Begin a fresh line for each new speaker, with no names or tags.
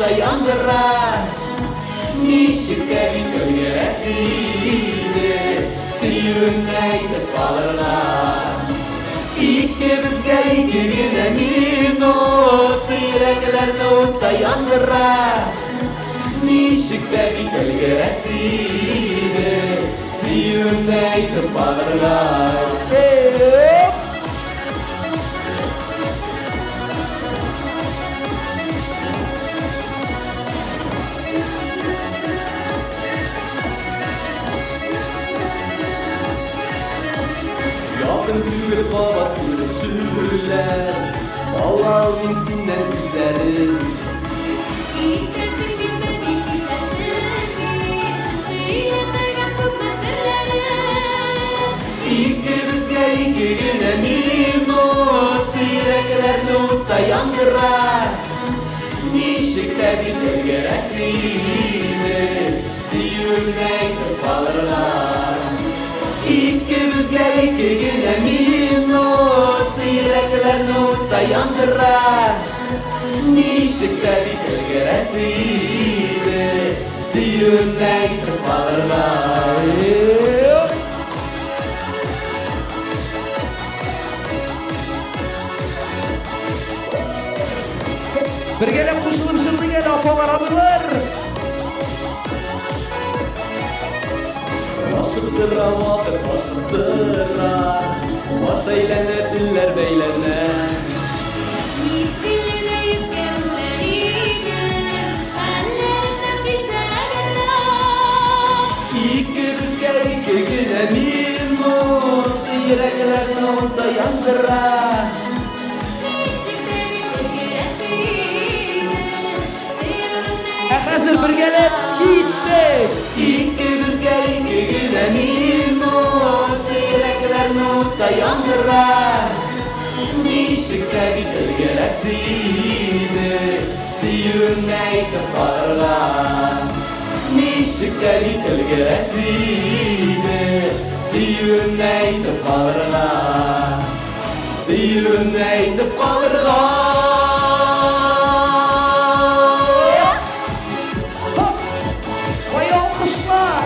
yandırar. Nişikleri gölgesiydi, suyunaydı kalırlar. İkimizge iki güne minut, yüreklerini utta yandırar. Nişikleri gölgesiydi, suyunaydı kalırlar. Yakın bir kavat yürüsürler, Allah'ın insinden bizlerin.
İlkesin bilmedi ilkesini, suyunda yatıp mesirlerim.
İkimizge iki güne minut, yüreklerini utta yandırar. Nişikte bir gölgesiydi, suyunaydı kalırlar. İkimizge iki güne minut, yüreklerini utta yandırar. Nişikte bir gölgesiydi, suyunaydı kalırlar.
Birgelep kuşulum şırdı gel apalar adılar.
Nasıldır havadır, nasıldır ha? Baş eğlenir diller beylerine.
Yüzdiline yüzgenlerine, ellerinden dilselerine.
İkimizge iki güne minut, yüreklerini utta yandırar.
Hazır birgelep gitti.
İkimizge iki güne minut, yüreklerini utta yandırar. Nişikte bir gölgesiydi, suyunaydı kalırlar. Nişikte bir gölgesiydi, suyunaydı kalırlar. Suyunaydı kalırlar.
Vay alkışlar.